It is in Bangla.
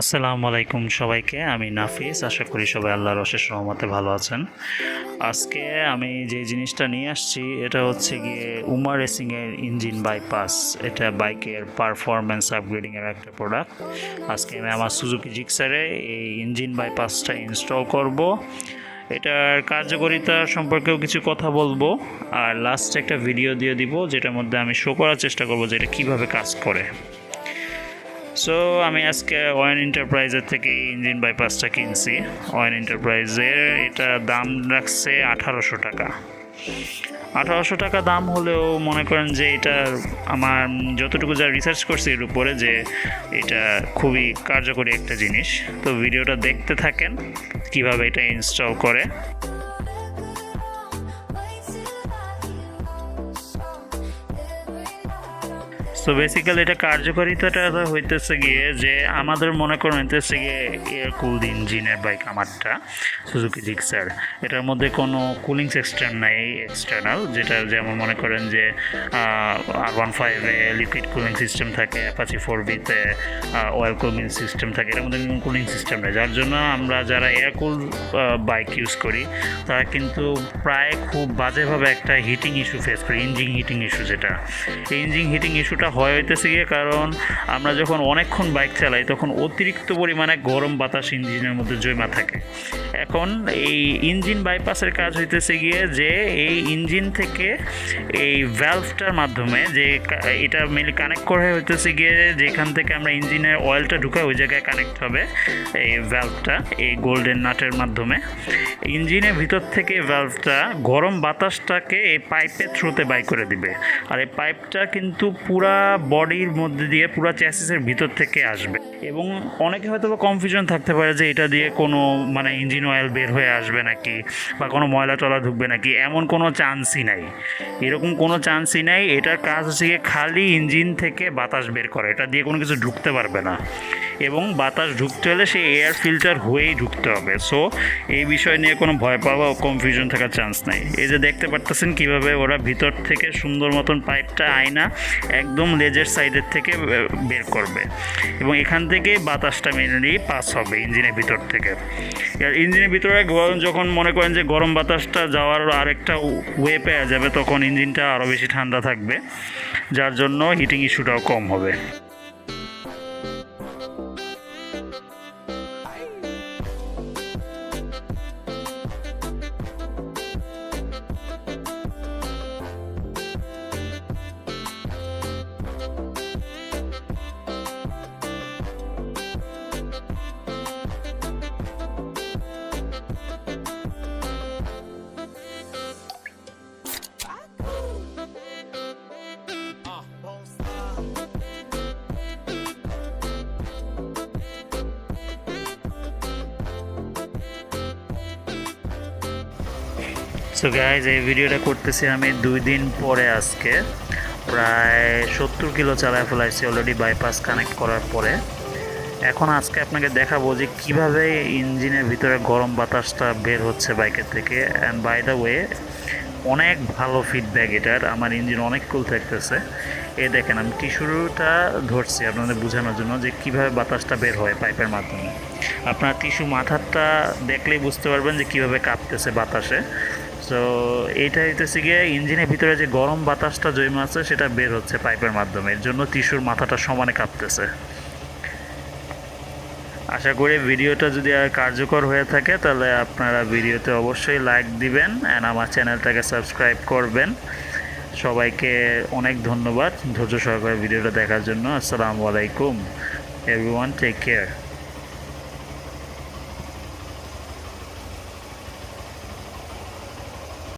আসসালামু আলাইকুম সবাইকে। আমি নাফিস। আশা করি সবাই আল্লাহর অশেষ রহমতে ভালো আছেন। আজকে আমি যে জিনিসটা নিয়ে আসছি এটা হচ্ছে গিয়ে উমা রেসিংয়ের ইঞ্জিন বাইপাস। এটা বাইকের পারফরম্যান্স আপগ্রেডিংয়ের একটা প্রোডাক্ট। আজকে আমি আমার সুজুকি জিক্সারে এই ইঞ্জিন বাইপাসটা ইনস্টল করব। এটার কার্যকারিতা সম্পর্কেও কিছু কথা বলবো, আর লাস্টে একটা ভিডিও দিয়ে দিব যেটার মধ্যে আমি শো করার চেষ্টা করব যে এটা কীভাবে কাজ করে। সো আমি আজকে ওয়ান এন্টারপ্রাইজের থেকে ইঞ্জিন বাইপাসটা কিনছি। ওয়ান এন্টারপ্রাইজের এটা দাম রাখছে 1800 টাকা। 1800 টাকা দাম হলেও মনে করেন যে এটা আমার যতটুকু যা রিসার্চ করছি এর উপরে যে এটা খুবই কার্যকরী একটা জিনিস। তো ভিডিওটা দেখতে থাকেন কিভাবে এটা ইনস্টল করে। সো বেসিক্যালি এটা কার্যকারিতাটা হইতেছে গিয়ে যে আমাদের মনে করেন হইতেছে গিয়ে এয়ার কুলড ইঞ্জিনের বাইক আমারটা সুজুকি জিক্সার। এটার মধ্যে কোনো কুলিং সিস্টেম নাই এক্সটার্নাল, যেটা যেমন মনে করেন যে R15-এ লিকুইড কুলিং সিস্টেম থাকে, অ্যাপাচি 4V-তে অয়েল কুলিং সিস্টেম থাকে। এটার মধ্যে কোনো কুলিং সিস্টেম নেই, যার জন্য আমরা যারা এয়ার কুল বাইক ইউজ করি তারা কিন্তু প্রায় খুব বাজেভাবে একটা হিটিং ইস্যু ফেস করি, ইঞ্জিন হিটিং ইস্যু। যেটা এই ইঞ্জিন হিটিং ইস্যুটা হইতেছে গিয়ে কারণ আমরা যখন অনেকক্ষণ বাইক চালাই তখন অতিরিক্ত পরিমাণে গরম বাতাস ইঞ্জিনের মধ্যে জমা থাকে। এখন এই ইঞ্জিন বাইপাসের কাজ হইতেছে গিয়ে যে এই ইঞ্জিন থেকে এই ভ্যালভটার মাধ্যমে যে এটা মেনলি কানেক্ট করে হইতেছে গিয়ে যেখান থেকে আমরা ইঞ্জিনের অয়েলটা ঢুকাই ওই জায়গায় কানেক্ট হবে এই ভ্যালভটা, এই গোল্ডেন নাটের মাধ্যমে ইঞ্জিনের ভিতর থেকে ভ্যালভটা গরম বাতাসটাকে এই পাইপের থ্রুতে বাই করে দিবে। আর এই পাইপটা কিন্তু পুরা বডির মধ্যে দিয়ে পুরা চ্যাসিসের ভিতর থেকে আসবে। এবং অনেকে হয়তো কনফিউশন থাকতে পারে যে এটা দিয়ে কোনো মানে ইঞ্জিন অয়েল বের হয়ে আসবে নাকি বা কোনো ময়লা টলা ঢুকবে নাকি। এমন কোনো চান্সই নাই, এরকম কোনো চান্সই নাই। এটার কাজ হচ্ছে গিয়ে খালি ইঞ্জিন থেকে বাতাস বের করে, এটা দিয়ে কোনো কিছু ঢুকতে পারবে না। এবং বাতাস ঢুকতে হলে সেই এয়ার ফিল্টার হয়েই ঢুকতে হবে। সো এই বিষয় নিয়ে কোনো ভয় পাওয়া ও কনফিউশন থাকার চান্স নাই। এই যে দেখতে পারতেছেন কীভাবে ওরা ভিতর থেকে সুন্দর মতন পাইপটা আয়না একদম লেজের সাইডের থেকে বের করবে এবং এখান থেকে বাতাসটা মেনলি পাস হবে ইঞ্জিনের ভিতর থেকে। আর ইঞ্জিনের ভিতরে যখন মনে করেন যে গরম বাতাসটা যাওয়ার আরেকটা ওয়ে পেয়ে যাবে তখন ইঞ্জিনটা আরও বেশি ঠান্ডা থাকবে, যার জন্য হিটিং ইস্যুটাও কম হবে। সো গাইজ, এই ভিডিওটা করতেছি আমি 2 দিন পরে। আজকে প্রায় 70 কিলো চালায় ফেলাইছি অলরেডি বাইপাস কানেক্ট করার পরে। এখন আজকে আপনাকে দেখাবো যে কীভাবে ইঞ্জিনের ভিতরে গরম বাতাসটা বের হচ্ছে বাইকের থেকে। অ্যান্ড বাই দ্য ওয়ে অনেক ভালো ফিডব্যাক এটার, আমার ইঞ্জিন অনেক কুল থাকতেছে। এই দেখেন আমি টিস্যুটা ধরছি আপনাদের বোঝানোর জন্য যে কীভাবে বাতাসটা বের হয় পাইপের মাধ্যমে। আপনার টিস্যু মাথাটা দেখলেই বুঝতে পারবেন যে কীভাবে কাঁপতেছে বাতাসে। সো এইটা হইতেছে গিয়ে ইঞ্জিনের ভিতরে যে গরম বাতাসটা জমে আছে সেটা বের হচ্ছে পাইপের মাধ্যমে, এর জন্য টিস্যুর মাথাটা সমানে কাঁপতেছে। আশা করি ভিডিওটা যদি আর কার্যকর হয়ে থাকে তাহলে আপনারা ভিডিওতে অবশ্যই লাইক দিবেন অ্যান্ড আমার চ্যানেলটাকে সাবস্ক্রাইব করবেন। সবাইকে অনেক ধন্যবাদ ধৈর্য সহকারে ভিডিওটা দেখার জন্য। আসসালামু আলাইকুম এভরিওয়ান, টেক কেয়ার।